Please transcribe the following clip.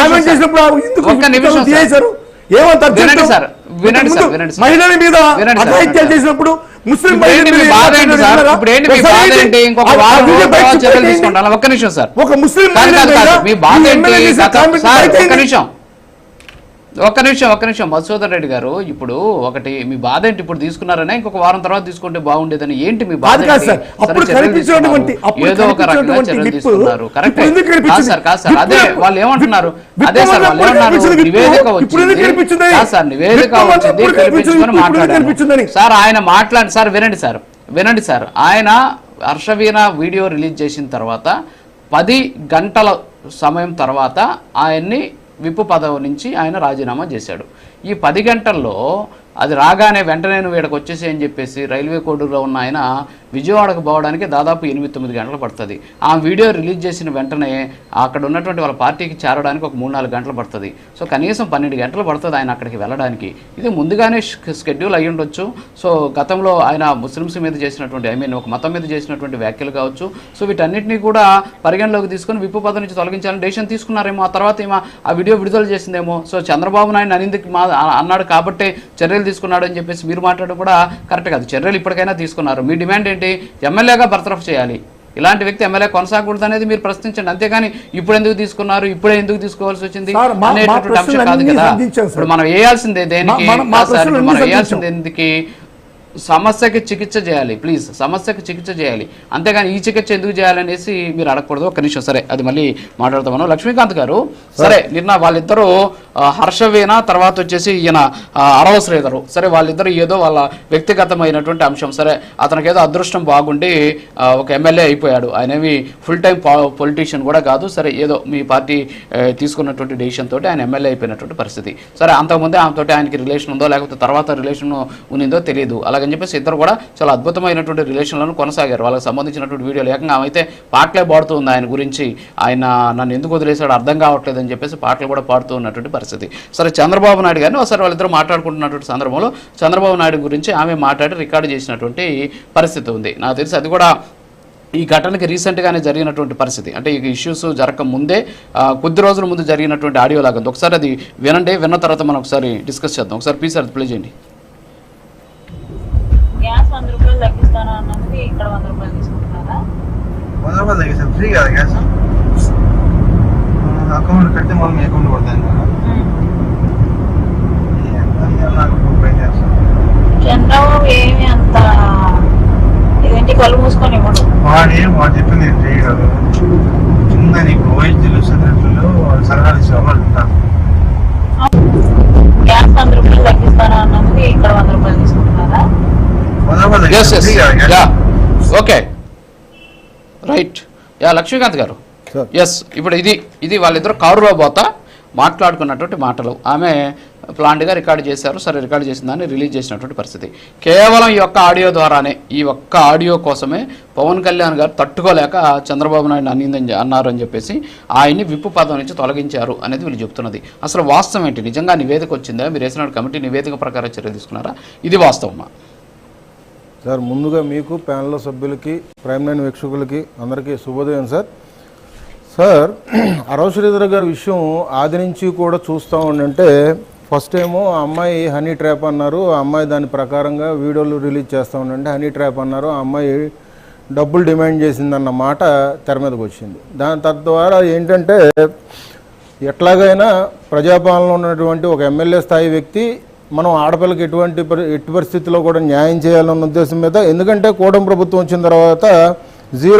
Comment చేసినప్పుడు మహిళల మీద అఘాయిత్యాలు చేసినప్పుడు ముస్లిం ఒక ముస్లిం ఒక్క నిమిషం మధుసూదన్ రెడ్డి గారు, ఇప్పుడు ఒకటి మీ బాధ ఏంటి? ఇప్పుడు తీసుకున్నారనే ఇంకొక వారం తర్వాత తీసుకుంటే బాగుండేదని ఏంటి మీ బాధ? ఏదో ఒక రకంగా చర్యలు తీసుకున్నారు, కరెక్ట్ కాదు సార్. అదే వాళ్ళు ఏమంటున్నారు, అదే సార్ వాళ్ళు ఏమన్నారు, నివేదిక వచ్చింది సార్, నివేదిక వచ్చింది పిలిపించుకొని మాట్లాడారు సార్. ఆయన మాట్లాడి సార్ వినండి సార్, ఆయన హర్షవీణ వీడియో రిలీజ్ చేసిన తర్వాత 10 గంటల సమయం తర్వాత ఆయన్ని విప్పు పదవి నుంచి ఆయన రాజీనామా చేశాడు. ఈ 10 గంటల్లో అది రాగానే వెంటనే నువ్వు వీడకు వచ్చేసి అని చెప్పేసి రైల్వే కోడూరులో ఉన్న ఆయన విజయవాడకు పోవడానికి దాదాపు 8-9 గంటలు పడుతుంది. ఆ వీడియో రిలీజ్ చేసిన వెంటనే అక్కడ ఉన్నటువంటి వాళ్ళ పార్టీకి చేరడానికి ఒక 3-4 గంటలు పడుతుంది. సో కనీసం 12 గంటలు పడుతుంది ఆయన అక్కడికి వెళ్ళడానికి. ఇది ముందుగానే షెడ్యూల్ అయ్యి ఉండొచ్చు. సో గతంలో ఆయన ముస్లిమ్స్ మీద చేసినటువంటి ఒక మతం మీద చేసినటువంటి వ్యాఖ్యలు కావచ్చు. సో వీటన్నిటినీ కూడా పరిగణలోకి తీసుకుని విప్పు పదవి నుంచి తొలగించాలని డెసిషన్ తీసుకున్నారేమో. ఆ తర్వాత ఆ వీడియో విడుదల చేసిందేమో. సో చంద్రబాబు నాయుడు అనిందుకు అన్నాడు కాబట్టి చర్యలు తీసుకున్నాడు అని చెప్పేసి మీరు మాట్లాడడం కూడా కరెక్ట్ కాదు. చర్యలు ఇప్పటికైనా తీసుకున్నారు. మీ డిమాండ్ ఏంటి? ఎమ్మెల్యేగా బర్తరఫ్ చేయాలి. ఇలాంటి వ్యక్తి ఎమ్మెల్యే కొనసాగకూడదు అనేది మీరు ప్రశ్నించండి. అంతేగాని ఇప్పుడు ఎందుకు తీసుకున్నారు, ఇప్పుడే ఎందుకు తీసుకోవాల్సి వచ్చింది అనేటువంటి అంశం కాదు కదా. ఇప్పుడు మనం వేయాల్సిందే దేనికి? మనం వేయాల్సింది ఎందుకు? సమస్యకి చికిత్స చేయాలి. ప్లీజ్ సమస్యకి చికిత్స చేయాలి, అంతేగాని ఈ చికిత్స ఎందుకు చేయాలనేసి మీరు అడగకూడదు. ఒక్క నిమిషం, సరే అది మళ్ళీ మాట్లాడతామను. లక్ష్మీకాంత్ గారు, సరే నిన్న వాళ్ళిద్దరూ హర్షవీణ తర్వాత వచ్చేసి ఈయన అరవ శ్రీధరు, సరే వాళ్ళిద్దరు ఏదో వాళ్ళ వ్యక్తిగతమైనటువంటి అంశం. సరే అతనికి ఏదో అదృష్టం బాగుండి ఒక ఎమ్మెల్యే అయిపోయాడు. ఆయనేమి ఫుల్ టైం పొలిటీషియన్ కూడా కాదు. సరే ఏదో మీ పార్టీ తీసుకున్నటువంటి డెసిషన్ తోటి ఆయన ఎమ్మెల్యే అయిపోయినటువంటి పరిస్థితి. సరే అంతకుముందే ఆమెతోటి ఆయనకి రిలేషన్ ఉందో లేకపోతే తర్వాత రిలేషన్ ఉన్నదో తెలియదు. అలాగని చెప్పేసి ఇద్దరు కూడా చాలా అద్భుతమైనటువంటి రిలేషన్లను కొనసాగారు. వాళ్ళకి సంబంధించినటువంటి వీడియోలు ఏకంగా అయితే పాటలే పాడుతుంది ఆయన గురించి. ఆయన నన్ను ఎందుకు వదిలేశాడు అర్థం కావట్లేదు అని చెప్పేసి పాటలు కూడా పాడుతూ ఉన్నటువంటి పరిస్థితి. సరే చంద్రబాబు నాయుడు గారిని ఒకసారి వాళ్ళిద్దరూ మాట్లాడుకుంటున్నటువంటి సందర్భంలో చంద్రబాబు నాయుడు గురించి ఆమె మాట్లాడి రికార్డు చేసినటువంటి పరిస్థితి ఉంది. నాకు తెలిసి అది కూడా ఈ ఘటనకి రీసెంట్గానే జరిగినటువంటి పరిస్థితి. అంటే ఈ ఇష్యూస్ జరగక ముందే కొద్ది రోజుల ముందు జరిగినటువంటి ఆడియో లాగా. ఒకసారి అది వినండి, విన్న తర్వాత మనం ఒకసారి డిస్కస్ చేద్దాం. ఒకసారి ప్లీజ్ అది ప్లే చేయండి. గ్యాస్ 100 రూపాయలు తగ్గిస్తాను అన్నది ఇక్కడ 100 రూపాయలు తీసుకుంటున్నారా? 100 రూపాయలు తగ్గిస్తారు, ఫ్రీ కదా గ్యాస్. అకౌంట్ కడితే మనం మీ అకౌంట్ పడతాయి కదా. చంద్రబాబు ఏమి అంత ఇదేంటి కళ్ళు మూసుకొని ఇవ్వడు. వాడు చెప్పింది నేను చేయగలరు. కింద నీకు వైద్యులు సెక్రటరీలు సలహాలు ఇచ్చేవాళ్ళు ఉంటారు. గ్యాస్ 100 రూపాయలు తగ్గిస్తాను అన్నది ఇక్కడ 100 రూపాయలు తీసుకుంటున్నారా? Okay right. లక్ష్మీకాంత్ గారు, ఎస్ ఇప్పుడు ఇది వాళ్ళిద్దరు కారులో పోతా మాట్లాడుకున్నటువంటి మాటలు ఆమె ప్లాంట్గా రికార్డు చేశారు. సరే రికార్డు చేసిన దాన్ని రిలీజ్ చేసినటువంటి పరిస్థితి. కేవలం ఈ ఒక్క ఆడియో ద్వారానే, ఈ ఒక్క ఆడియో కోసమే పవన్ కళ్యాణ్ గారు తట్టుకోలేక చంద్రబాబు నాయుడు అన్నారు అని చెప్పేసి ఆయన్ని విప్పు పదవి నుంచి తొలగించారు అనేది వీళ్ళు చెప్తున్నది. అసలు వాస్తవం ఏంటి? నిజంగా నివేదిక వచ్చిందా? మీరు వేసిన కమిటీ నివేదిక ప్రకారం చర్య తీసుకున్నారా? ఇది వాస్తవమా? సార్ ముందుగా మీకు ప్యానెల్ సభ్యులకి, ప్రైమ్ లైన్ వీక్షకులకి అందరికీ శుభోదయం సార్. సార్ అరవ శ్రీధర్ గారి విషయం ఆది నుంచి కూడా చూస్తూ ఉండంటే ఫస్ట్ ఏమో ఆ అమ్మాయి హనీ ట్రాప్ అన్నారు. ఆ అమ్మాయి దాని ప్రకారంగా వీడియోలు రిలీజ్ చేస్తూ ఉండంటే హనీ ట్రాప్ అన్నారు. ఆ అమ్మాయి డబ్బులు డిమాండ్ చేసిందన్న మాట తెర మీదకి వచ్చింది. దాని తద్వారా ఏంటంటే ఎట్లాగైనా ప్రజాపాలనలో ఉన్నటువంటి ఒక ఎమ్మెల్యే స్థాయి వ్యక్తి మనం ఆడపిల్లకి ఎట్టి పరిస్థితుల్లో కూడా న్యాయం చేయాలన్న ఉద్దేశం మీద, ఎందుకంటే కూటమి ప్రభుత్వం వచ్చిన తర్వాత 0